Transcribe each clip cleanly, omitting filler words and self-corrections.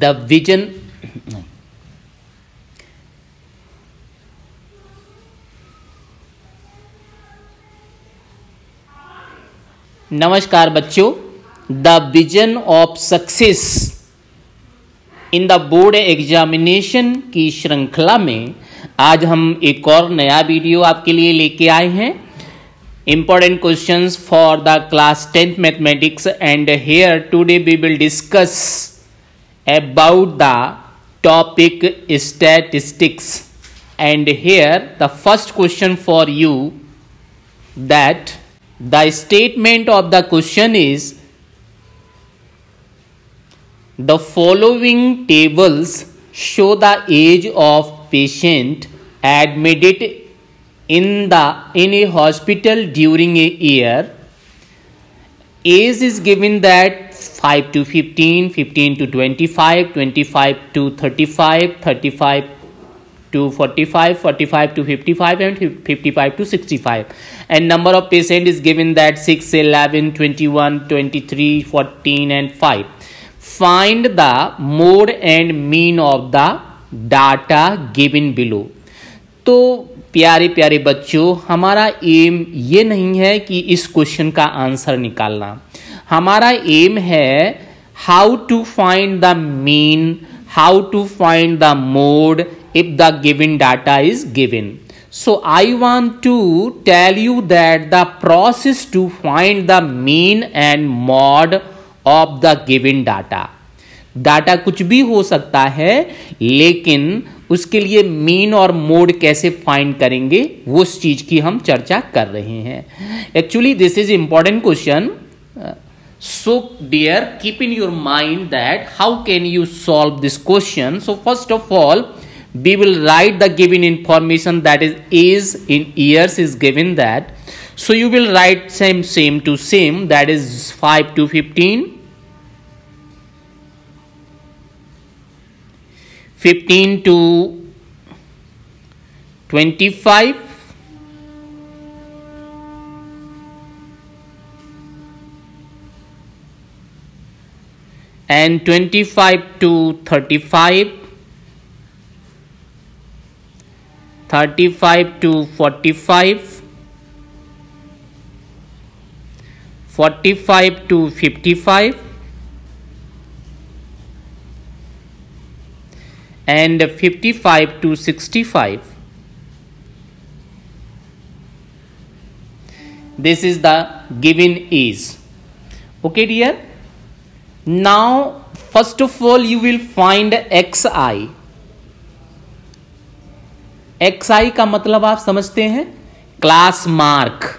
The vision. नमस्कार बच्चों, the vision of success in the board examination की श्रृंखला में आज हम एक और नया वीडियो आपके लिए लेके आए हैं। Important questions for the class 10th mathematics, and here today we will discuss about the topic statistics. And here the first question for you, that the statement of the question is the following tables show the age of patient admitted in a hospital during a year. Age is given that 5 to 15, 15 to 25, 25 to 35, 35 to 45, 45 to 55, and 55 to 65. And number of patient is given that 6, 11, 21, 23, 14 and 5. Find the mode and mean of the data given below. तो प्यारे प्यारे बच्चों, हमारा M ये नहीं है कि इस क्वेश्चन का आंसर निकालना। हमारा एम है how to find the mean, how to find the mode if the given data is given. So I want to tell you that the process to find the mean and mode of the given data. Data कुछ भी हो सकता है, लेकिन उसके लिए mean और mode कैसे फाइंड करेंगे वो उस चीज की हम चर्चा कर रहे हैं। Actually this is important question, so dear keep in your mind that how can you solve this question. So first of all we will write the given information, that is in years is given that, so you will write same to same, that is 5 to 15, 15 to 25, and 25 to 35, 35 to 45, 45 to 55, and 55 to 65. This is the given age. Okay dear, now first of all you will find xi. xi का मतलब आप समझते हैं, class mark.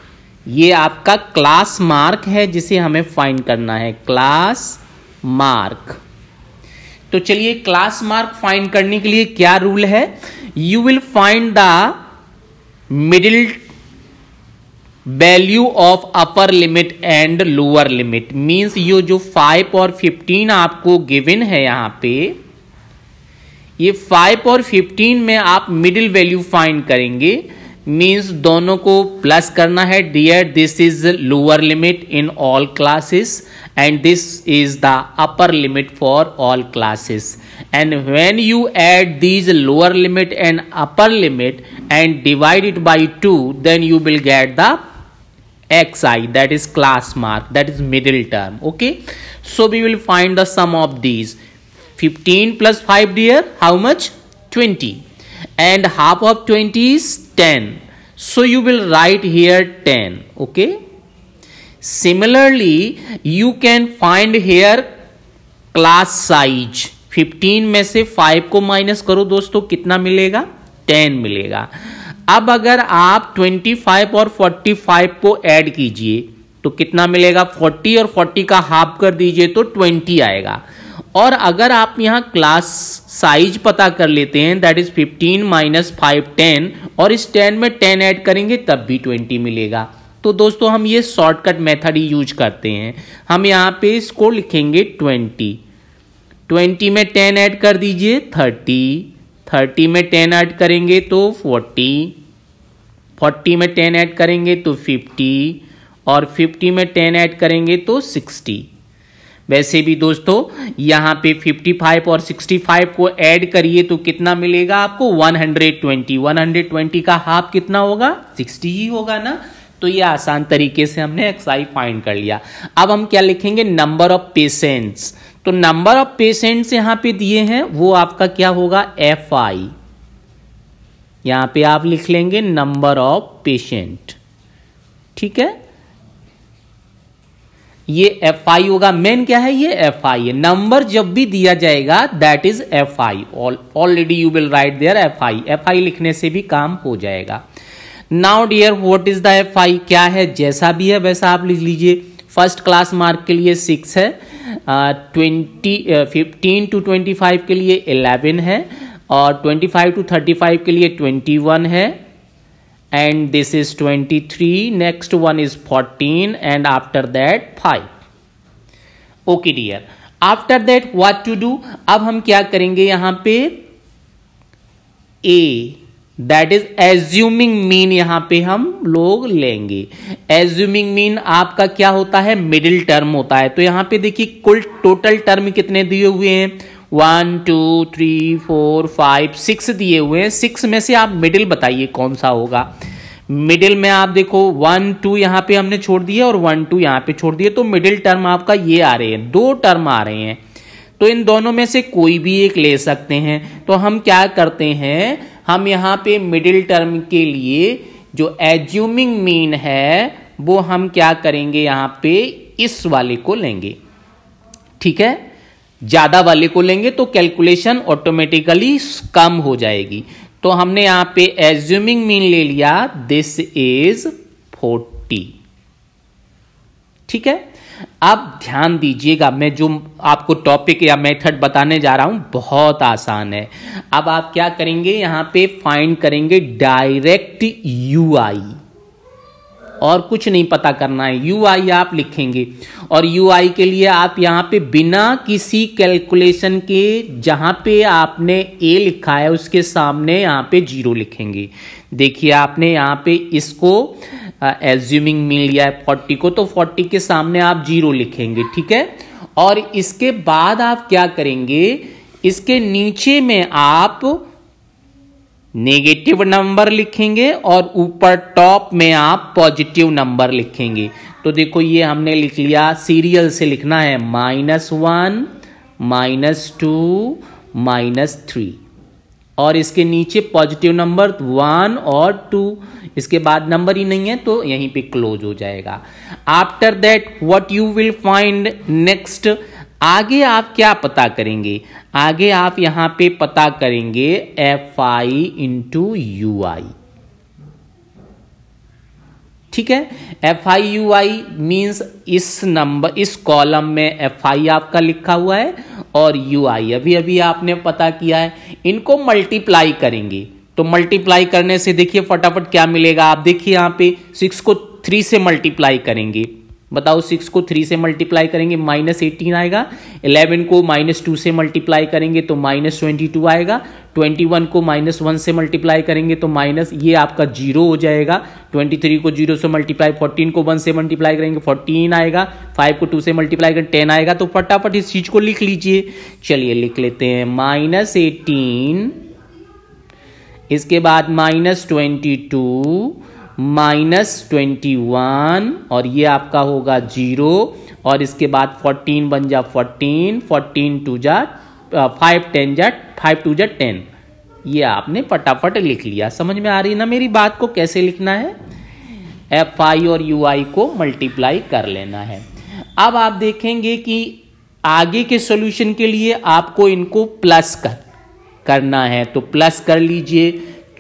ये आपका class mark है जिसे हमें फाइंड करना है, क्लास मार्क। तो चलिए, क्लास मार्क फाइंड करने के लिए क्या रूल है, you will find the middle value of upper limit and lower limit. Means ये जो 5 और 15 आपको गिवन है यहां पे, ये 5 और 15 में आप मिडिल वैल्यू फाइंड करेंगे। मींस दोनों को प्लस करना है। Dear, this is lower limit in all classes and this is the upper limit for all classes, and when you add these lower limit and upper limit and divide it by 2, then you will get the xi, that is class mark, that is middle term. Okay, so we will find the sum of these. 15 plus 5 dear, how much? 20, and half of 20 is 10, so you will write here 10. Okay, similarly you can find here class size. 15 में से 5 को minus करो दोस्तों, कितना मिलेगा? 10 मिलेगा। अब अगर आप 25 और 45 को ऐड कीजिए तो कितना मिलेगा? 40, और 40 का हाफ कर दीजिए तो 20 आएगा। और अगर आप यहां क्लास साइज पता कर लेते हैं, दैट इज 15 माइनस 5 10, और इस 10 में 10 ऐड करेंगे तब भी 20 मिलेगा। तो दोस्तों हम ये शॉर्टकट मेथड ही यूज करते हैं। हम यहाँ पे इसको लिखेंगे 20, 20 में 10 ऐड कर दीजिए 30, 30 में 10 ऐड करेंगे तो 40, 40 में 10 ऐड करेंगे तो 50, और 50 में 10 ऐड करेंगे तो 60। वैसे भी दोस्तों यहाँ पे 55 और 65 को ऐड करिए तो कितना मिलेगा आपको 120। 120 का हाफ कितना होगा 60 ही होगा ना। तो ये आसान तरीके से हमने xi फाइंड कर लिया। अब हम क्या लिखेंगे, नंबर ऑफ पेशेंट्स। तो नंबर ऑफ पेशेंट्स यहां पे दिए हैं, वो आपका क्या होगा fi। यहां पे आप लिख लेंगे नंबर ऑफ पेशेंट, ठीक है। ये fi होगा, मेन क्या है ये fi है। नंबर जब भी दिया जाएगा that is fi। Already you will write there fi लिखने से भी काम हो जाएगा। Now dear what is the fi, क्या है, जैसा भी है वैसा आप लिख लीजिए। फर्स्ट क्लास मार्क के लिए 6 है, 15 to 25 के लिए 11 है, और 25 to 35 के लिए 21 है, and this is 23, next one is 14 and after that 5. Okay dear, after that what to do, अब हम क्या करेंगे यहाँ पे A, that is assuming mean यहाँ पे हम लोग लेंगे। assuming mean आपका क्या होता है, मिडिल टर्म होता है। तो यहाँ पे देखिए कुल टोटल टर्म कितने दिए हुए हैं, 1 2 3 4 5 6 दिए हुए हैं। 6 में से आप मिडिल बताइए कौन सा होगा। मिडिल में आप देखो 1 2 यहाँ पे हमने छोड़ दिया और 1 2 यहाँ पे छोड़ दिए, तो मिडिल टर्म आपका ये आ रहे हैं, 2 टर्म आ रहे हैं। तो इन दोनों में से कोई भी एक ले सकते हैं। तो हम क्या करते हैं, हम यहाँ पे मिडिल टर्म के लिए जो एज्यूमिंग मीन है वो हम क्या करेंगे, यहाँ पे इस वाले को लेंगे, ठीक है। ज्यादा वाले को लेंगे तो कैलकुलेशन ऑटोमेटिकली कम हो जाएगी। तो हमने यहां पे एज्यूमिंग मीन ले लिया, दिस इज 40, ठीक है। अब ध्यान दीजिएगा, मैं जो आपको टॉपिक या मेथड बताने जा रहा हूं बहुत आसान है। अब आप क्या करेंगे, यहां पे फाइंड करेंगे डायरेक्ट यूआई, और कुछ नहीं पता करना है, यूआई आप लिखेंगे। और यूआई के लिए आप यहां पे बिना किसी कैलकुलेशन के जहां पे आपने ए लिखा है उसके सामने यहां पे 0 लिखेंगे। देखिए आपने यहां पे इसको एज्यूमिंग मीन लिया है 40 को, तो 40 के सामने आप 0 लिखेंगे, ठीक है। और इसके बाद आप क्या करेंगे, इसके नीचे में आप नेगेटिव नंबर लिखेंगे और ऊपर टॉप में आप पॉजिटिव नंबर लिखेंगे। तो देखो ये हमने लिख लिया, सीरियल से लिखना है -1 -2 -3, और इसके नीचे पॉजिटिव नंबर 1 और 2, इसके बाद नंबर ही नहीं है तो यहीं पे क्लोज हो जाएगा। After that what you will find next, आगे आप क्या पता करेंगे, आगे आप यहां पे पता करेंगे fi इंटू ui, ठीक है। fi ui मीन्स इस नंबर, इस कॉलम में fi आपका लिखा हुआ है और ui अभी अभी आपने पता किया है, इनको मल्टीप्लाई करेंगे। तो मल्टीप्लाई करने से देखिए फटाफट क्या मिलेगा, आप देखिए यहाँ पे 6 को 3 से मल्टीप्लाई करेंगे, बताओ 6 को 3 से मल्टीप्लाई करेंगे -18 आएगा, 11 को -2 से मल्टीप्लाई करेंगे तो -22 आएगा, 21 को -1 से मल्टीप्लाई करेंगे तो माइनस ये आपका 0 हो जाएगा, 23 को 0 से मल्टीप्लाई, 14 को 1 से मल्टीप्लाई करेंगे 14 आएगा, 5 को 2 से मल्टीप्लाई करेंगे 10 आएगा। तो फटाफट इस चीज को लिख लीजिए। चलिए लिख लेते हैं -18, इसके बाद -22 -21, और ये आपका होगा 0, और इसके बाद 14 बन जा 14, 14 2 जा 5 10 जा 5 2 जा 10। ये आपने फटाफट लिख लिया। समझ में आ रही ना मेरी बात को, कैसे लिखना है, fi और ui को मल्टीप्लाई कर लेना है। अब आप देखेंगे कि आगे के सॉल्यूशन के लिए आपको इनको प्लस करना है, तो प्लस कर लीजिए,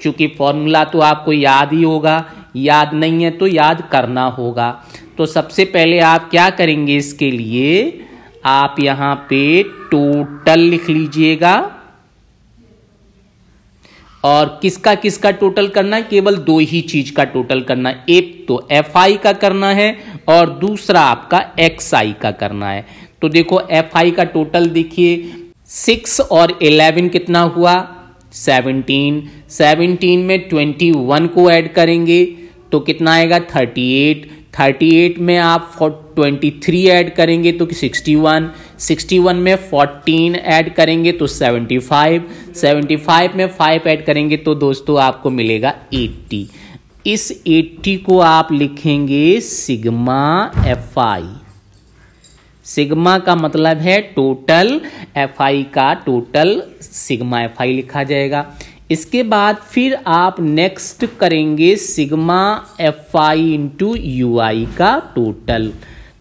क्योंकि फॉर्मूला तो आपको याद ही होगा, याद नहीं है तो याद करना होगा। तो सबसे पहले आप क्या करेंगे, इसके लिए आप यहां पे टोटल लिख लीजिएगा, और किसका किसका टोटल करना है, केवल 2 ही चीज का टोटल करना है, एक तो fi का करना है और दूसरा आपका xi का करना है। तो देखो fi का टोटल देखिए 6 और 11 कितना हुआ 17, 17 में 21 को ऐड करेंगे तो कितना आएगा 38, 38 में आप 23 ऐड करेंगे तो 61, 61 में 14 ऐड करेंगे तो 75, 75 में 5 ऐड करेंगे तो दोस्तों आपको मिलेगा 80। इस 80 को आप लिखेंगे सिग्मा FI। सिग्मा का मतलब है टोटल, FI का टोटल सिग्मा FI लिखा जाएगा। इसके बाद फिर आप नेक्स्ट करेंगे सिग्मा FI इंटू UI का टोटल।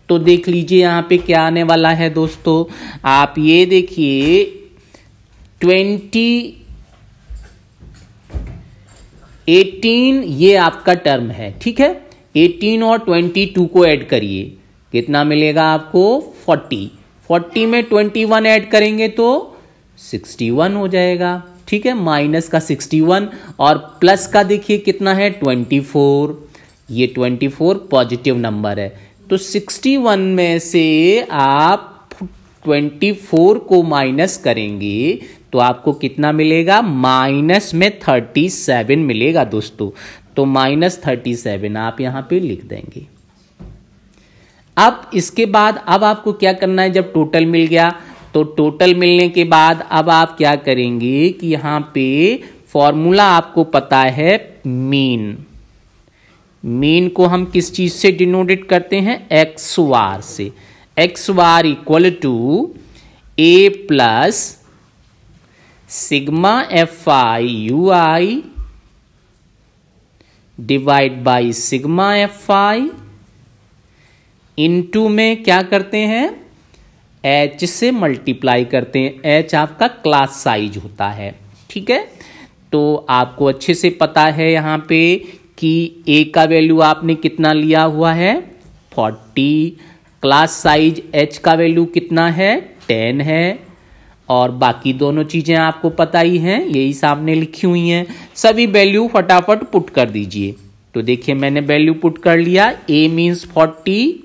तो देख लीजिए यहाँ पे क्या आने वाला है दोस्तों, आप ये देखिए 18 ये आपका टर्म है, ठीक है। 18 और 22 को ऐड करिए, कितना मिलेगा आपको 40। 40 में 21 ऐड करेंगे तो 61 हो जाएगा, ठीक है। माइनस का 61 और प्लस का देखिए कितना है 24, ये 24 पॉजिटिव नंबर है। तो 61 में से आप 24 को माइनस करेंगे तो आपको कितना मिलेगा, माइनस में 37 मिलेगा दोस्तों। तो -37 आप यहां पे लिख देंगे। अब इसके बाद अब आपको क्या करना है, जब टोटल मिल गया तो टोटल मिलने के बाद अब आप क्या करेंगे कि यहां पे फॉर्मूला आपको पता है मीन। मीन को हम किस चीज से डिनोटेट करते हैं, एक्स बार से। X bar equal to A plus sigma FI UI divide by sigma FI into में क्या करते हैं, H से मल्टीप्लाई करते हैं। H आपका क्लास साइज होता है, ठीक है। तो आपको अच्छे से पता है यहाँ पे कि A का वैल्यू आपने कितना लिया हुआ है 40, क्लास साइज H का वैल्यू कितना है 10 है, और बाकी दोनों चीजें आपको पता ही हैं, यही सामने लिखी हुई हैं। सभी वैल्यू फटाफट पुट कर दीजिए। तो देखिए मैंने वैल्यू पुट कर लिया, A means 40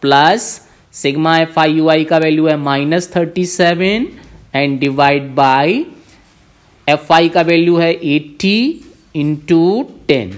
plus sigma FI UI का वैल्यू है -37 एंड डिवाइड बाई FI का वैल्यू है 80 इंटू 10।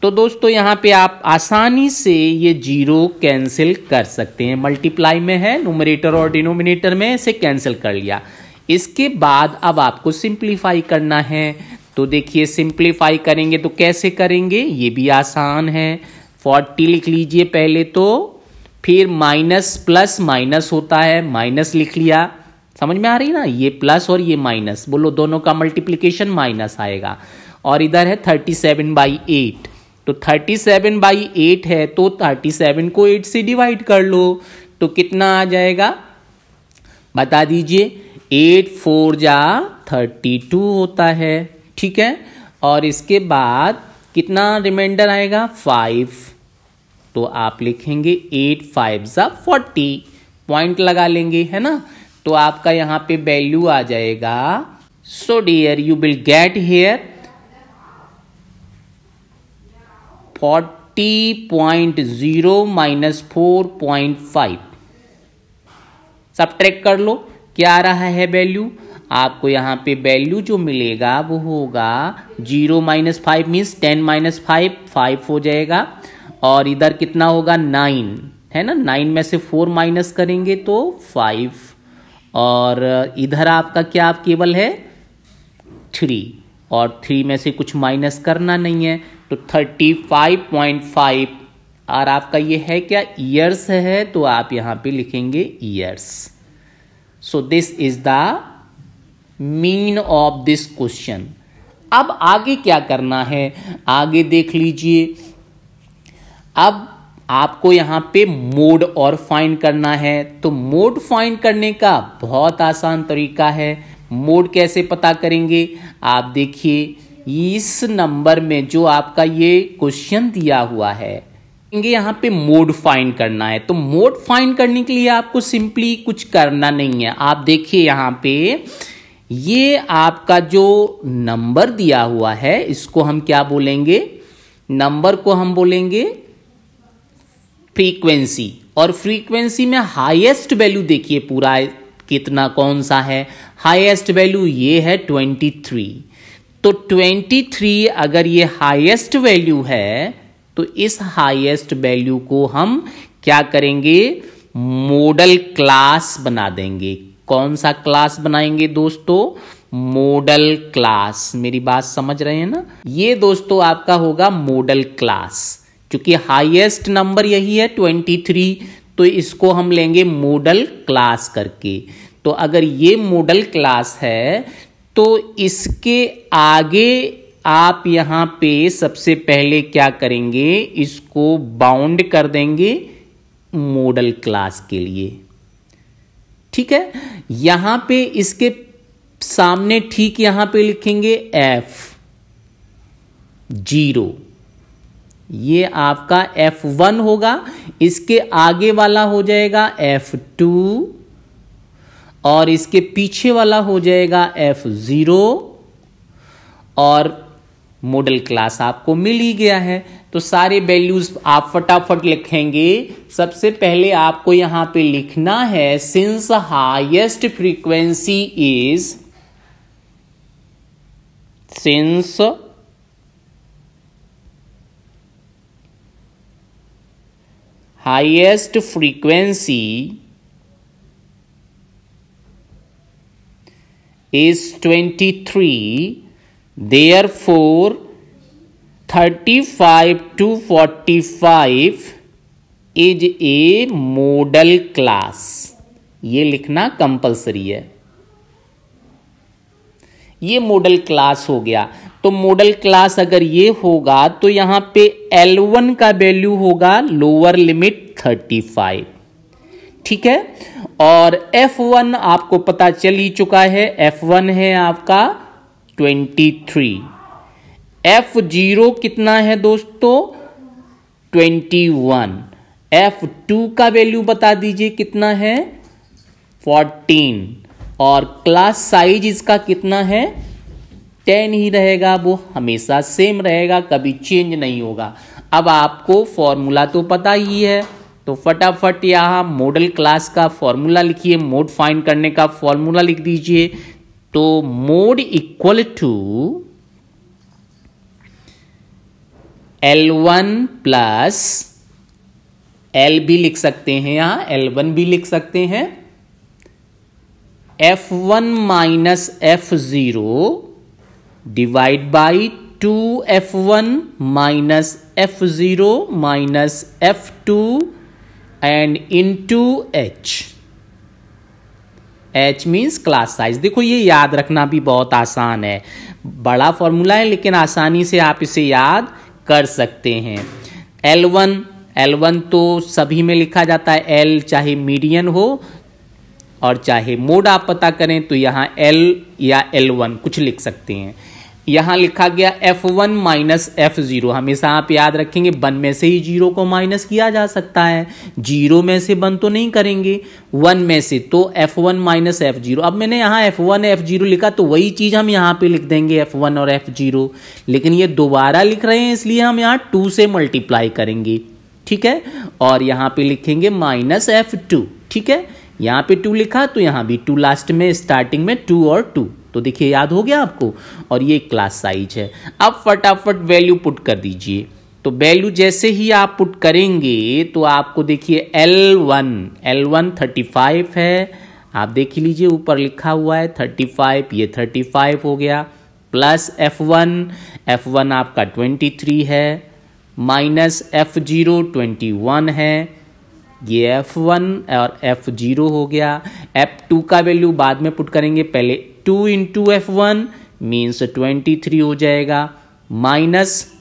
तो दोस्तों यहां पे आप आसानी से ये जीरो कैंसिल कर सकते हैं, मल्टीप्लाई में है न्यूमरेटर और डिनोमिनेटर में, इसे कैंसिल कर लिया। इसके बाद अब आपको सिंप्लीफाई करना है। तो देखिए सिंप्लीफाई करेंगे तो कैसे करेंगे, ये भी आसान है। 40 लिख लीजिए पहले, तो फिर माइनस प्लस माइनस होता है, माइनस लिख लिया। समझ में आ रही ना, ये प्लस और ये माइनस, बोलो दोनों का मल्टीप्लिकेशन माइनस आएगा। और इधर है 37/8, तो 37/8 है तो 37 को 8 से डिवाइड कर लो तो कितना आ जाएगा बता दीजिए। 8 4 जा 32 होता है, ठीक है। और इसके बाद कितना रिमाइंडर आएगा 5, तो आप लिखेंगे 8 5 जा 40, पॉइंट लगा लेंगे, है ना। तो आपका यहां पे वैल्यू आ जाएगा। So dear you will get here 40.0 minus 4.5। Subtract कर लो क्या आ रहा है वैल्यू। आपको यहाँ पे वैल्यू जो मिलेगा वो होगा 0 - 5 मीन्स 10 - 5 5 हो जाएगा। और इधर कितना होगा 9, है ना। 9 में से 4 माइनस करेंगे तो 5, और इधर आपका क्या आप केवल है 3, और 3 में से कुछ माइनस करना नहीं है तो 35.5। और आपका ये है क्या ईयर्स है, तो आप यहाँ पे लिखेंगे years. So this is the mean of this question. अब आगे क्या करना है, आगे देख लीजिए। अब आपको यहां पे मोड और फाइंड करना है। तो मोड फाइंड करने का बहुत आसान तरीका है। मोड कैसे पता करेंगे, आप देखिए इस नंबर में जो आपका ये क्वेश्चन दिया हुआ है, यहां पे मोड फाइंड करना है। तो मोड फाइंड करने के लिए आपको सिंपली कुछ करना नहीं है। आप देखिए यहां पे ये आपका जो नंबर दिया हुआ है इसको हम क्या बोलेंगे, नंबर को हम बोलेंगे फ्रीक्वेंसी। और फ्रीक्वेंसी में हाईएस्ट वैल्यू देखिए पूरा कितना कौन सा है, हाईएस्ट वैल्यू ये है 23। तो 23 अगर ये हाईएस्ट वैल्यू है तो इस हाईएस्ट वैल्यू को हम क्या करेंगे, मॉडल क्लास बना देंगे। कौन सा क्लास बनाएंगे दोस्तों, मॉडल क्लास। मेरी बात समझ रहे हैं ना, ये दोस्तों आपका होगा मॉडल क्लास। क्योंकि हाईएस्ट नंबर यही है 23, तो इसको हम लेंगे मॉडल क्लास करके। तो अगर ये मॉडल क्लास है तो इसके आगे आप यहां पे सबसे पहले क्या करेंगे, इसको बाउंड कर देंगे मॉडल क्लास के लिए। ठीक है, यहां पे इसके सामने ठीक यहां पे लिखेंगे F0, ये आपका F1 होगा। इसके आगे वाला हो जाएगा F2 और इसके पीछे वाला हो जाएगा F0 और मॉडल क्लास आपको मिल ही गया है। तो सारे वैल्यूज आप फटाफट लिखेंगे। सबसे पहले आपको यहां पे लिखना है since highest frequency is, since highest frequency is 23, therefore 35 to 45 is a model class। ये लिखना कंपलसरी है। ये मॉडल क्लास हो गया। तो मॉडल क्लास अगर ये होगा तो यहां पे L1 का वैल्यू होगा लोअर लिमिट 35। ठीक है, और F1 आपको पता चल ही चुका है, F1 है आपका 23। F0 कितना है दोस्तों, 21। F2 का वैल्यू बता दीजिए कितना है, 14। और क्लास साइज इसका कितना है, 10 ही रहेगा, वो हमेशा सेम रहेगा, कभी चेंज नहीं होगा। अब आपको फॉर्मूला तो पता ही है, तो फटाफट यहां मॉडल क्लास का फॉर्मूला लिखिए, मोड फाइंड करने का फॉर्मूला लिख दीजिए। तो mode equal to L1 plus L भी लिख सकते हैं, यहां L1 भी लिख सकते हैं, F1 minus F0 divide by 2F1 minus F0 minus F2 and into H। H means class size. देखो ये याद रखना भी बहुत आसान है, बड़ा फॉर्मूला है लेकिन आसानी से आप इसे याद कर सकते हैं। L1 तो सभी में लिखा जाता है, L चाहे मीडियन हो और चाहे मोड आप पता करें तो यहां L या L1 कुछ लिख सकते हैं। यहां लिखा गया F1 माइनस F0, हमेशा आप याद रखेंगे 1 में से ही 0 को माइनस किया जा सकता है, 0 में से 1 तो नहीं करेंगे, 1 में से, तो F1 माइनस F0। अब मैंने यहाँ F1 F0 लिखा तो वही चीज हम यहाँ पे लिख देंगे F1 और F0, लेकिन ये दोबारा लिख रहे हैं इसलिए हम यहाँ 2 से मल्टीप्लाई करेंगे। ठीक है, और यहाँ पे लिखेंगे माइनस F2। ठीक है, यहाँ पे 2 लिखा तो यहाँ भी 2, लास्ट में स्टार्टिंग में 2 और 2, तो देखिए याद हो गया आपको। और ये क्लास साइज है। अब फटाफट वैल्यू पुट कर दीजिए। तो वैल्यू जैसे ही आप पुट करेंगे तो आपको देखिए L1 35 है, आप देख लीजिए ऊपर लिखा हुआ है 35, ये 35 हो गया, प्लस F1 आपका 23 है, माइनस F0 21 है, ये F1 और F0 हो गया। F2 का वैल्यू बाद में पुट करेंगे, पहले 2 इंटू F1 मीन्स 23 हो जाएगा, माइनस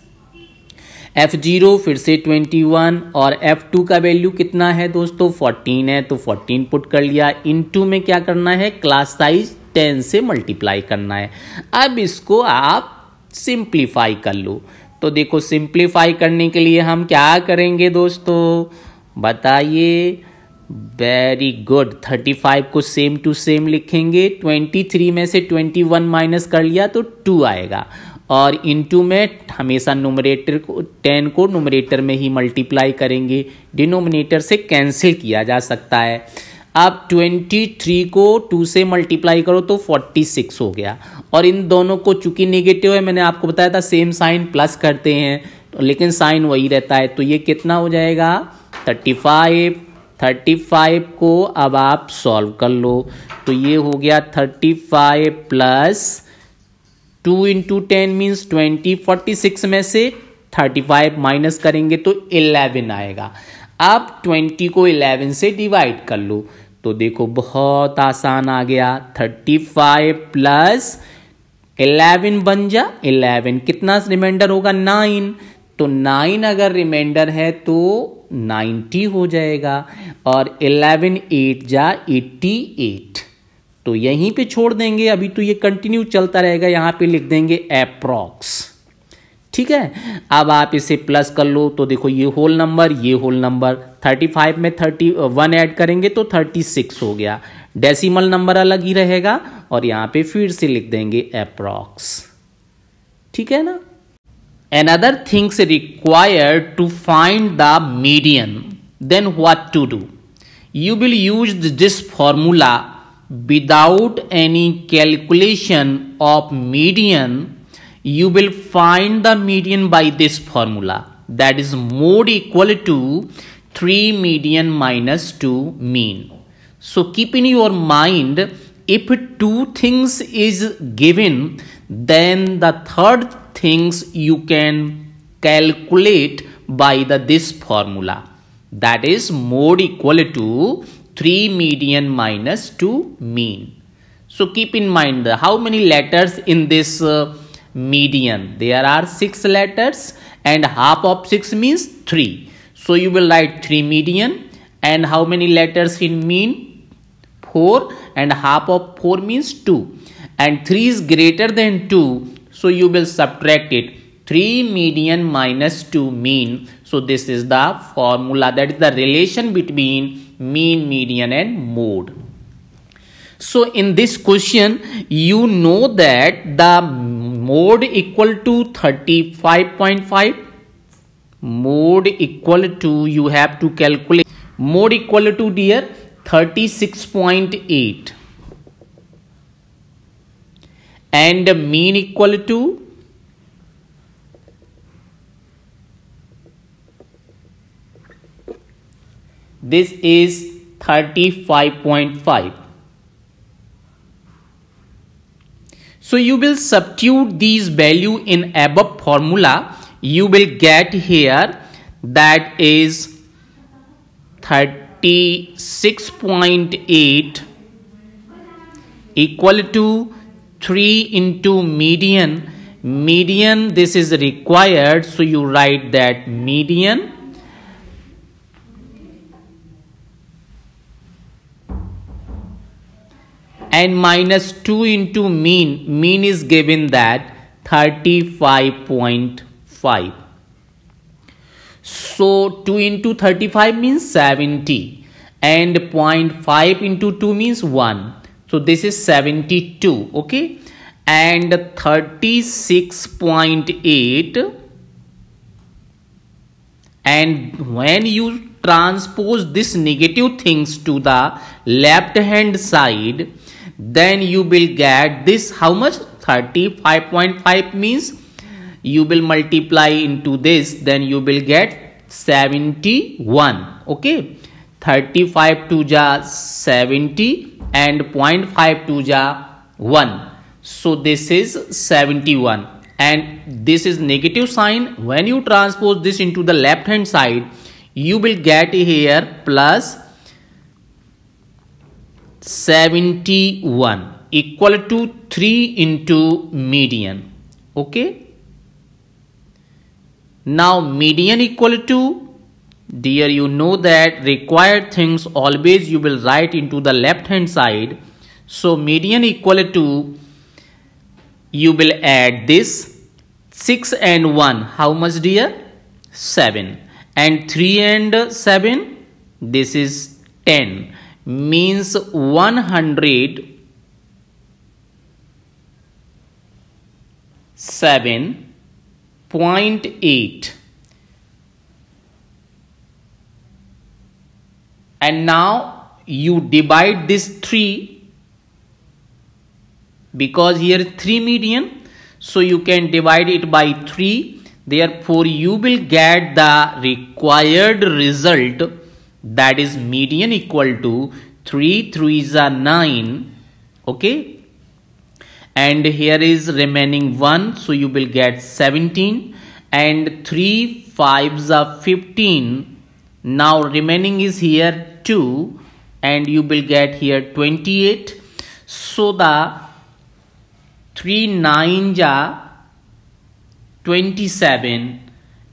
F0 फिर से 21 और F2 का वैल्यू कितना है दोस्तों, 14 है, तो 14 पुट कर लिया। इनटू में क्या करना है, क्लास साइज 10 से मल्टीप्लाई करना है। अब इसको आप सिंप्लीफाई कर लो। तो देखो सिंप्लीफाई करने के लिए हम क्या करेंगे दोस्तों, बताइए। वेरी गुड, 35 को सेम टू सेम लिखेंगे, 23 में से 21 माइनस कर लिया तो 2 आएगा, और इनटू में हमेशा न्यूमरेटर को 10 को न्यूमरेटर में ही मल्टीप्लाई करेंगे, डिनोमिनेटर से कैंसिल किया जा सकता है। अब 23 को 2 से मल्टीप्लाई करो तो 46 हो गया। और इन दोनों को चूंकि नेगेटिव है, मैंने आपको बताया था सेम साइन प्लस करते हैं तो, लेकिन साइन वही रहता है, तो ये कितना हो जाएगा 35 को अब आप सॉल्व कर लो तो ये हो गया 35 प्लस 2 इंटू 10 मीन्स 20, 46 में से 35 माइनस करेंगे तो 11 आएगा। अब 20 को 11 से डिवाइड कर लो तो देखो बहुत आसान आ गया, 35 प्लस 11 बन जा 11, कितना रिमाइंडर होगा 9, तो 9 अगर रिमाइंडर है तो 90 हो जाएगा और 11 8 जा 88, तो यहीं पे छोड़ देंगे, अभी तो ये कंटिन्यू चलता रहेगा, यहाँ पे लिख देंगे अप्रॉक्स। ठीक है, अब आप इसे प्लस कर लो तो देखो ये होल नंबर 35 में 31 ऐड करेंगे तो 36 हो गया, डेसिमल नंबर अलग ही रहेगा और यहाँ पे फिर से लिख देंगे अप्रॉक्स। ठीक है ना। Another things required to find the median, then what to do? You will use this formula without any calculation of median. You will find the median by this formula, that is mode equal to 3 median minus 2 mean. So keep in your mind, if two things is given, then the third things you can calculate by this formula, that is mode equal to 3 median minus 2 mean. So keep in mind how many letters in this median. There are 6 letters and half of 6 means 3. So you will write 3 median, and how many letters in mean 4, and half of 4 means 2, and 3 is greater than 2, so you will subtract it, 3 median minus 2 mean. So this is the formula, that is the relation between mean, median and mode. So in this question you know that the mode equal to 35.5, mode equal to, you have to calculate mode equal to dear 36.8, and mean equal to this is 35.5. So you will substitute these value in above formula, you will get here that is 36.8 equal to 3 into median. Median, this is required, so you write that median and minus 2 into mean. Mean is given that 35.5. So 2 into 35 means 70, and 0.5 into 2 means 1. So this is 72, okay, and 36.8, and when you transpose this negative things to the left hand side, then you will get this, how much, 35.5 means you will multiply into this, then you will get 71, okay, 35 to ja 70 and 0.5 to ja 1, so this is 71, and this is negative sign. When you transpose this into the left hand side, you will get here plus 71 equal to 3 into median, okay. Now median equal to, dear, you know that required things always you will write into the left hand side. So median equal to, you will add this 6 and 1, how much dear, 7, and 3 and 7, this is 10, means 107.8. And now you divide this 3, because here 3 median, so you can divide it by 3. Therefore, you will get the required result, that is median equal to 3 3s are 9. Okay, and here is remaining 1, so you will get 17, and 3 5s are 15. Now remaining is here 2, and you will get here 28. So the 3 9s are 27,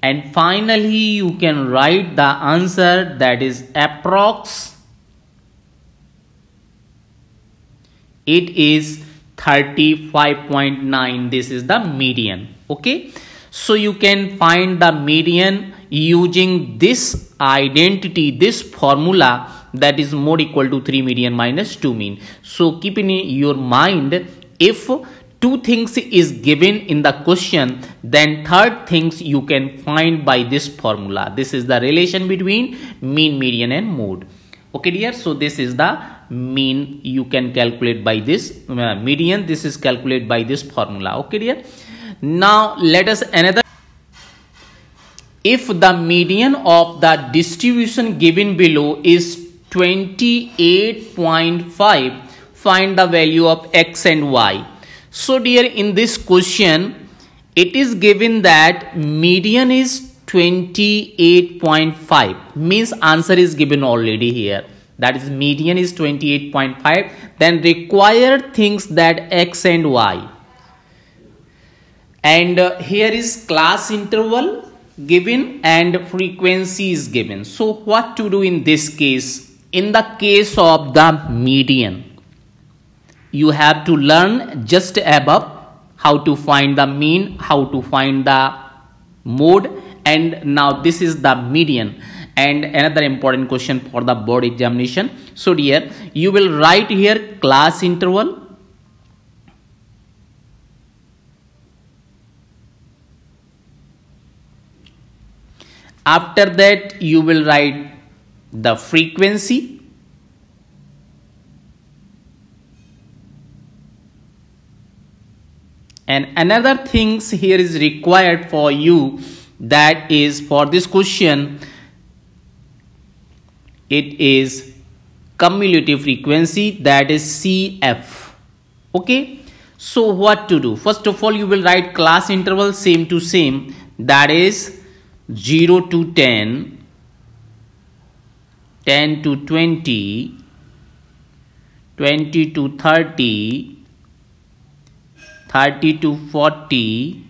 and finally you can write the answer, that is approx. It is 35.9. This is the median. Okay, so you can find the median using this identity, this formula, that is mode equal to 3 median minus 2 mean. So keep in your mind, if 2 things is given in the question, then third things you can find by this formula. This is the relation between mean, median and mode. Okay dear, so this is the mean you can calculate by this median. This is calculated by this formula. Okay dear. Now let us another. If the median of the distribution given below is 28.5, find the value of x and y. So dear, in this question, it is given that median is 28.5, means answer is given already here. That is median is 28.5. Then required things that x and y. And here is class interval given and frequency is given. So what to do in this case? In the case of the median, you have to learn just above how to find the mean, how to find the mode, and now this is the median. And another important question for the board examination. So dear, you will write here class interval. After that, you will write the frequency. And another things here is required for you, that is for this question, it is cumulative frequency, that is CF. Okay, so what to do? First of all, you will write class interval same to same, that is 0 to 10, 10 to 20, 20 to 30, 30 to 40,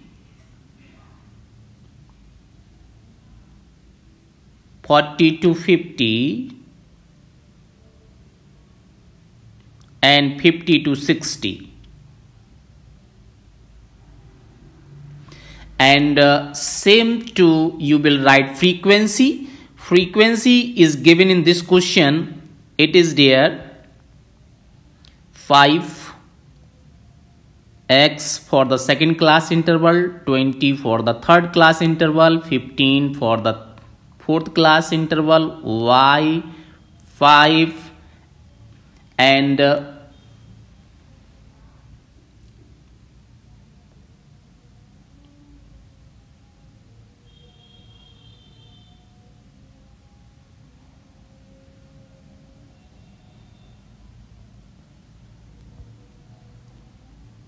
40 to 50, and 50 to 60. And same to you will write frequency. Frequency is given in this question. It is there 5x for the second class interval, 20 for the third class interval, 15 for the fourth class interval, y 5, and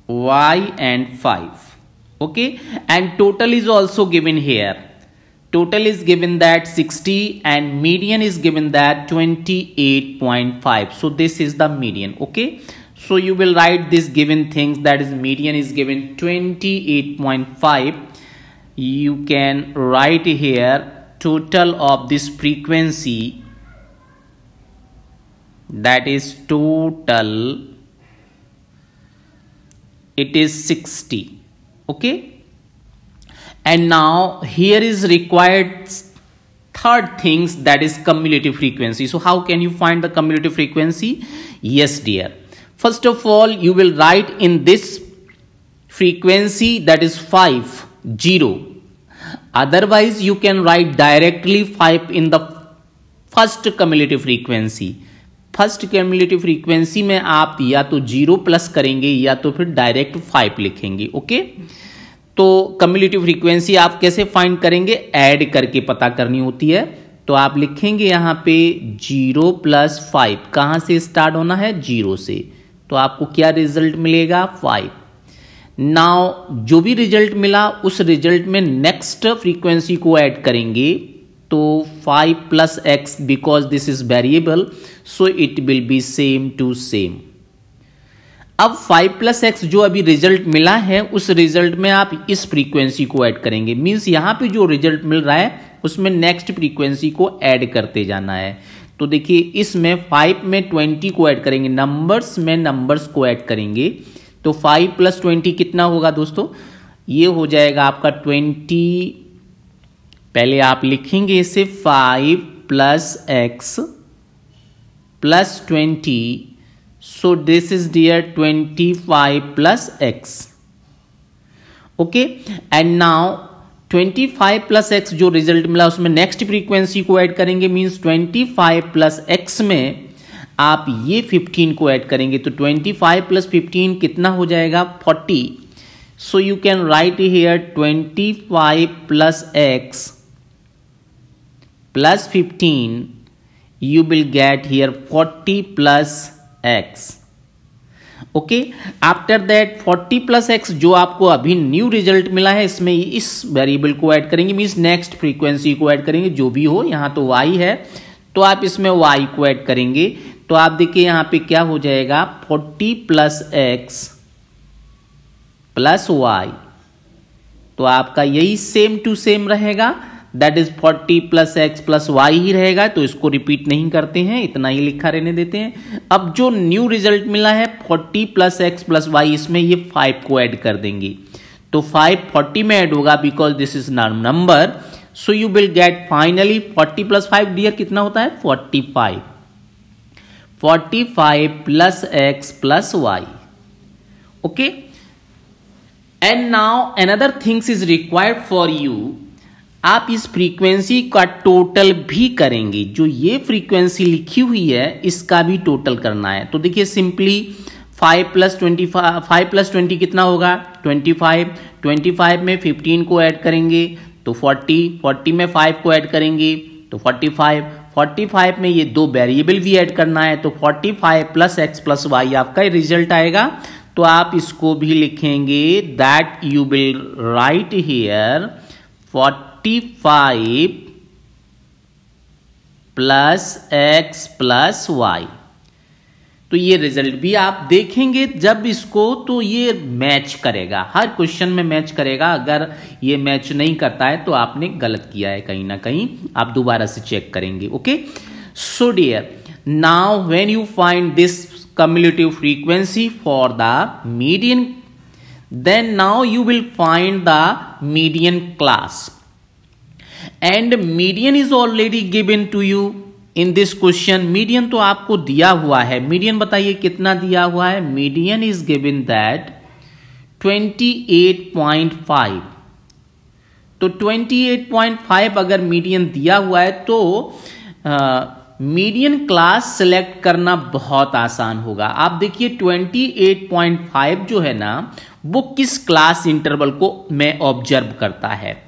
y and 5. Okay, and total is also given here. Total is given that 60 and median is given that 28.5. So this is the median. Okay, so you will write this given things, that is median is given 28.5. You can write here total of this frequency, that is total, it is 60. Okay, and now here is required third things, that is cumulative frequency. So how can you find the cumulative frequency? Yes dear, first of all you will write in this frequency, that is 5 0. Otherwise you can write directly 5 in the first cumulative frequency. First cumulative frequency में आप या तो 0 plus करेंगे या तो फिर direct 5 लिखेंगे। Okay, तो क्यूमुलेटिव फ्रीक्वेंसी आप कैसे फाइंड करेंगे, ऐड करके पता करनी होती है। तो आप लिखेंगे यहाँ पे 0 + 5, कहाँ से स्टार्ट होना है, 0 से, तो आपको क्या रिजल्ट मिलेगा, 5। नाउ जो भी रिजल्ट मिला उस रिजल्ट में नेक्स्ट फ्रीक्वेंसी को ऐड करेंगे, तो 5 + x, because this is variable so it will be same to same. अब 5 + x जो अभी रिजल्ट मिला है उस रिजल्ट में आप इस फ्रीक्वेंसी को ऐड करेंगे, मींस यहां पे जो रिजल्ट मिल रहा है उसमें नेक्स्ट फ्रीक्वेंसी को ऐड करते जाना है। तो देखिए इसमें 5 में 20 को ऐड करेंगे, नंबर्स में नंबर्स को ऐड करेंगे, तो 5 + 20 कितना होगा दोस्तों, ये हो जाएगा आपका 20। पहले आप लिखेंगे इसे 5 + x + 20, so this is dear 25 + x. Okay, and now 25 + x जो रिजल्ट मिला उसमें नेक्स्ट फ्रीक्वेंसी को ऐड करेंगे, मींस 25 + x में आप ये 15 को ऐड करेंगे, तो 25 + 15 कितना हो जाएगा, 40। So you can right here 25 + x + 15, you will get here 40 + x. Okay, after that 40 + x जो आपको अभी न्यू रिजल्ट मिला है इसमें इस वेरिएबल को ऐड करेंगे, मींस नेक्स्ट फ्रीक्वेंसी को ऐड करेंगे, जो भी हो, यहाँ तो y है तो आप इसमें y को ऐड करेंगे, तो आप देखिए यहाँ पे क्या हो जाएगा, 40 + x + y, तो आपका यही सेम टू सेम रहेगा, दैट इज 40 + x + y ही रहेगा, तो इसको रिपीट नहीं करते हैं, इतना ही लिखा रहने देते हैं। अब जो न्यू रिजल्ट मिला है 40 + x + y, इसमें ये 5 को ऐड कर देंगे, तो 5 40 में ऐड होगा, because this is number, so you will get finally 40 + 5 dear कितना होता है, 45। 45 + x + y। Okay, and now another things is required for you, आप इस फ्रीक्वेंसी का टोटल भी करेंगे, जो ये फ्रीक्वेंसी लिखी हुई है इसका भी टोटल करना है। तो देखिए सिंपली 5 + 20 कितना होगा, 25। 25 में 15 को ऐड करेंगे तो 40, 40 में 5 को ऐड करेंगे तो 45, 45 में ये दो वेरिएबल भी ऐड करना है, तो 45 + x + y आपका रिजल्ट आएगा। तो आप इसको भी लिखेंगे, that you will right here 45 + x + y। तो ये रिजल्ट भी आप देखेंगे जब इसको, तो ये मैच करेगा, हर क्वेश्चन में मैच करेगा। अगर ये मैच नहीं करता है तो आपने गलत किया है कहीं ना कहीं, आप दोबारा से चेक करेंगे। Okay, so dear, now when you find this cumulative frequency for the median, then now you will find the median class, and median is already given to you in this question। median तो आपको दिया हुआ है, median बताइए कितना दिया हुआ है, median is given that 28.5। तो 28.5 अगर मीडियन दिया हुआ है तो मीडियन क्लास सिलेक्ट करना बहुत आसान होगा। आप देखिए 28.5 जो है ना, वो किस क्लास इंटरवल को में ऑब्जर्व करता है,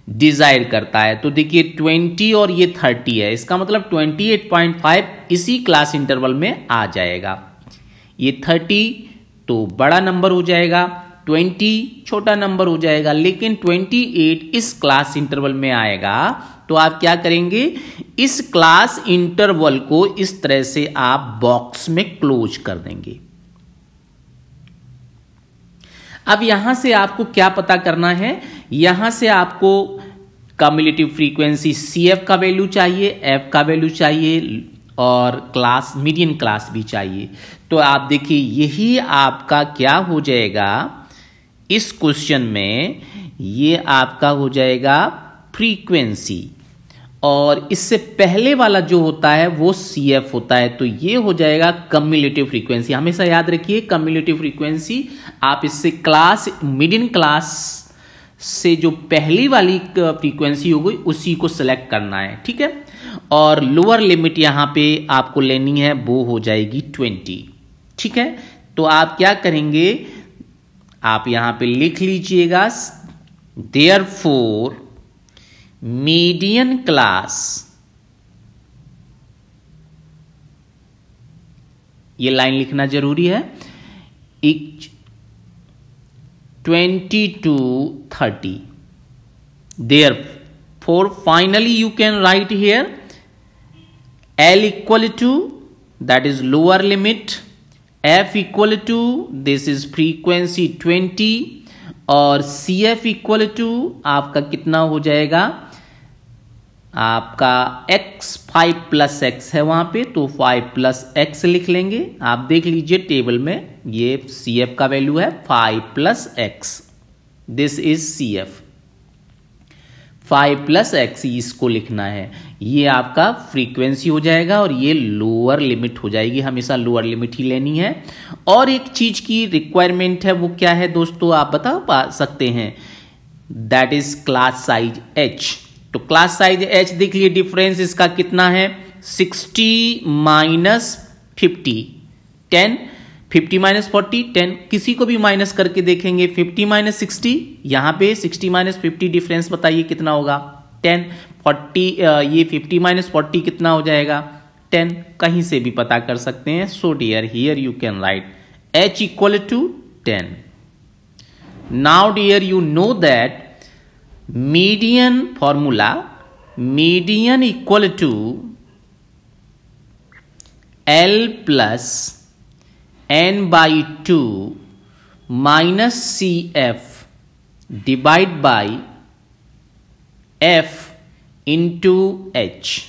डिजायर करता है। तो देखिए 20 और ये 30 है, इसका मतलब 28.5 इसी क्लास इंटरवल में आ जाएगा। ये 30 तो बड़ा नंबर हो जाएगा, 20 छोटा नंबर हो जाएगा, लेकिन 28 इस क्लास इंटरवल में आएगा। तो आप क्या करेंगे, इस क्लास इंटरवल को इस तरह से आप बॉक्स में क्लोज कर देंगे। अब यहां से आपको क्या पता करना है, यहां से आपको कम्युलेटिव फ्रीक्वेंसी CF का वैल्यू चाहिए, F का वैल्यू चाहिए और क्लास मीडियन क्लास भी चाहिए। तो आप देखिए यही आपका क्या हो जाएगा इस क्वेश्चन में, ये आपका हो जाएगा फ्रीक्वेंसी, और इससे पहले वाला जो होता है वो CF होता है। तो ये हो जाएगा कम्युलेटिव फ्रीक्वेंसी। हमेशा याद रखिए कम्युलेटिव फ्रीक्वेंसी, आप इससे क्लास मीडियन क्लास से जो पहली वाली फ्रीक्वेंसी हो गई उसी को सिलेक्ट करना है, ठीक है। और लोअर लिमिट यहां पे आपको लेनी है, वो हो जाएगी 20। ठीक है, तो आप क्या करेंगे, आप यहां पे लिख लीजिएगा, देयरफॉर मीडियन क्लास, ये लाइन लिखना जरूरी है, 20 to 30. Therefore, finally you can write here L equal to, that is lower limit, F equal to, this is frequency 20, और CF equal to आपका कितना हो जाएगा, आपका x 5 प्लस x है वहां पे, तो 5 प्लस x लिख लेंगे। आप देख लीजिए टेबल में, ये CF का वैल्यू है 5 plus x, this is CF, 5 plus x इसको लिखना है। ये आपका फ्रीक्वेंसी हो जाएगा और ये लोअर लिमिट हो जाएगी, हमेशा लोअर लिमिट ही लेनी है। और एक चीज की रिक्वायरमेंट है, वो क्या है दोस्तों, आप बता सकते हैं, that is class size h। तो क्लास साइज h देख लिए, डिफरेंस इसका कितना है, 60 माइनस 50, 10, 50 माइनस 40, 10, किसी को भी माइनस करके देखेंगे, 50 माइनस 60, यहां पे 60 माइनस 50 डिफरेंस बताइए कितना होगा, 10, 40, ये 50 माइनस 40 कितना हो जाएगा, 10, कहीं से भी पता कर सकते हैं। So dear here you can write h equal to 10। Now dear you know that median formula, median equal to L plus n by 2 minus CF divide by F into H।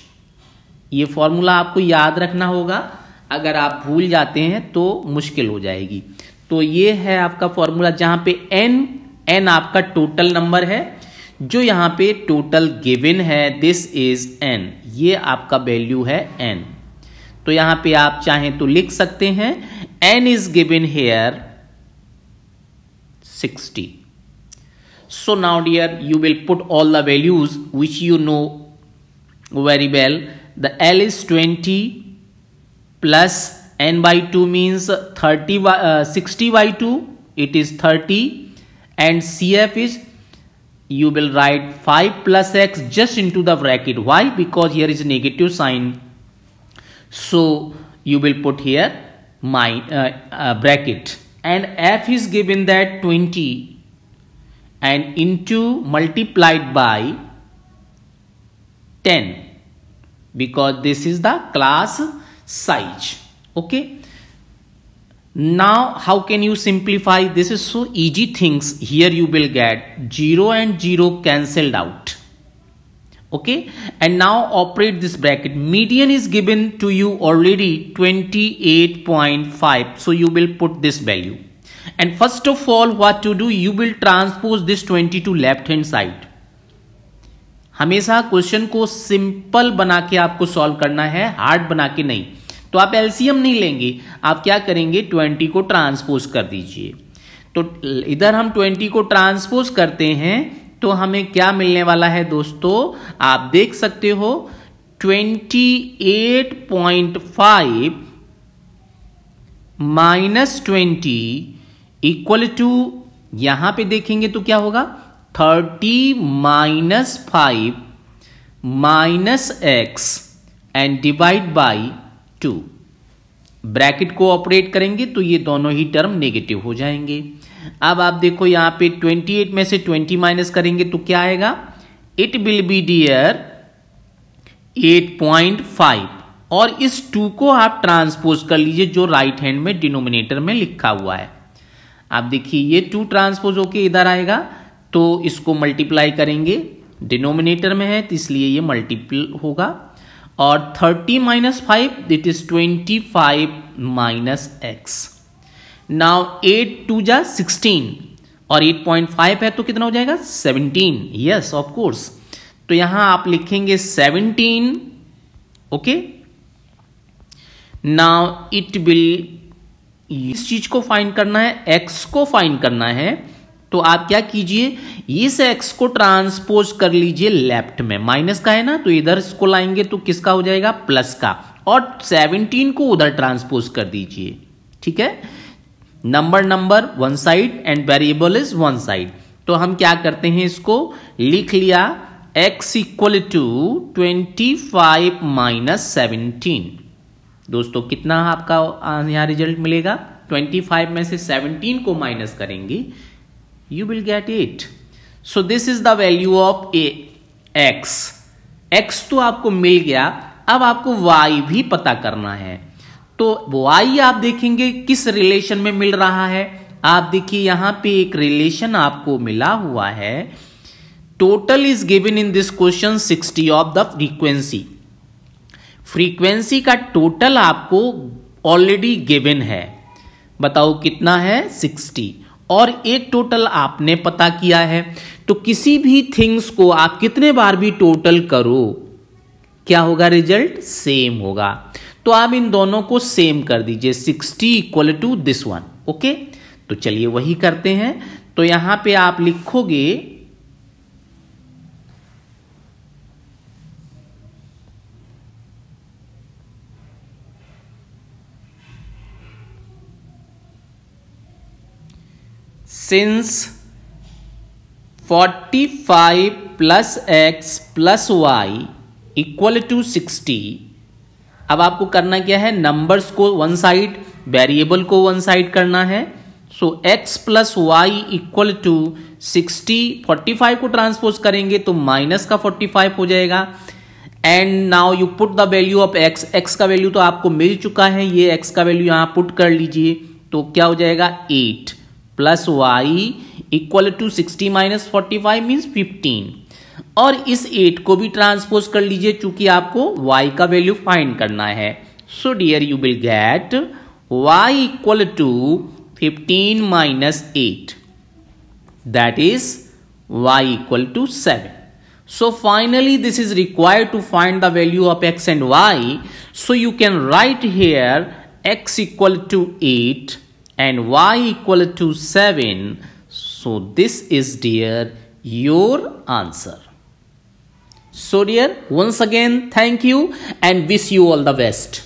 ये फॉर्मूला आपको याद रखना होगा, अगर आप भूल जाते हैं तो मुश्किल हो जाएगी। तो ये है आपका फॉर्मूला, जहां पे n आपका टोटल नंबर है, जो यहां पे टोटल गिवन है, दिस इज n, ये आपका वैल्यू है n। तो यहां पे आप चाहें तो लिख सकते हैं n is given here 60। So now dear you will put all the values which you know very well. The L is 20 plus n by 2 means 60 by 2, it is 30, and CF is, you will write 5 plus x just into the bracket. Why? Because here is negative sign, so you will put here bracket, and F is given that 20 and into multiplied by 10, because this is the class size. Okay, now how can you simplify? This is so easy things. Here you will get 0 and 0 cancelled out. Okay, and now operate this bracket. Median is given to you already 28.5, so you will put this value, and first of all what to do, you will transpose this 20 to left hand side. हमेशा question को simple बना के आपको solve करना है, hard बना के नहीं। तो आप एलसीएम नहीं लेंगे, आप क्या करेंगे, 20 को ट्रांसपोज कर दीजिए। तो इधर हम 20 को ट्रांसपोज करते हैं तो हमें क्या मिलने वाला है दोस्तों, आप देख सकते हो 28.5 माइनस 20 इक्वल टू, यहां पे देखेंगे तो क्या होगा, 30 minus 5 minus x and divide by 2। Bracket को ऑपरेट करेंगे तो ये दोनों ही टर्म नेगेटिव हो जाएंगे। अब आप देखो यहां पे 28 में से 20 माइनस करेंगे तो क्या आएगा, इट विल बी डियर 8.5, और इस 2 को आप ट्रांसपोज कर लीजिए जो राइट हैंड में डिनोमिनेटर में लिखा हुआ है। आप देखिए ये 2 ट्रांसपोज होके इधर आएगा, तो इसको मल्टीप्लाई करेंगे, डिनोमिनेटर में है तो इसलिए ये मल्टीपल होगा, और 30 minus 5 it is 25 minus x। Now 8 2 जा 16 और 8.5 है तो कितना हो जाएगा, 17। यस ऑफ कोर्स, तो यहां आप लिखेंगे 17। ओके, नाउ इट विल, इस चीज को फाइंड करना है, x को फाइंड करना है, तो आप क्या कीजिए, इस x को ट्रांसपोज कर लीजिए लेफ्ट में, माइनस का है ना तो इधर इसको लाएंगे तो किसका हो जाएगा, प्लस का, और 17 को उधर ट्रांसपोज कर दीजिए। ठीक है, number one side and variable is one side. तो हम क्या करते हैं, इसको लिख लिया x इक्वल टू 25 माइनस 17। दोस्तों कितना आपका यहां रिजल्ट मिलेगा, 25 में से 17 को माइनस करेंगे, you will get 8. So this is the value of x. x तो आपको मिल गया, अब आपको y भी पता करना है। तो y आप देखेंगे किस रिलेशन में मिल रहा है, आप देखिए यहां पे एक रिलेशन आपको मिला हुआ है, total is given in this question 60 of the frequency. Frequency का टोटल आपको ऑलरेडी गिवन है, बताओ कितना है, 60, और एक टोटल आपने पता किया है। तो किसी भी थिंग्स को आप कितने बार भी टोटल करो, क्या होगा, रिजल्ट सेम होगा। तो आप इन दोनों को सेम कर दीजिए, 60 equal to this one. Okay, तो चलिए वही करते हैं। तो यहां पे आप लिखोगे since 45 plus x plus y equal to 60। अब आपको करना क्या है, नंबर्स को वन साइड, वेरिएबल को वन साइड करना है। So x plus Y equal to 60, 45 को ट्रांसपोज करेंगे तो माइनस का 45 हो जाएगा। And now you put the value of x, x का वैल्यू तो आपको मिल चुका है, ये x का वैल्यू यहां पुट कर लीजिए, तो क्या हो जाएगा, 8 plus Y equal to 60 minus 45 means 15, और इस 8 को भी ट्रांसपोज कर लीजिए चूंकि आपको y का वैल्यू फाइंड करना है। So dear you will get y equal to 15 minus 8, that is y equal to 7. So finally this is required to find the value of x and y. So you can write here x equal to 8 and y equal to 7. So this is dear your answer. So dear, once again thank you and wish you all the best.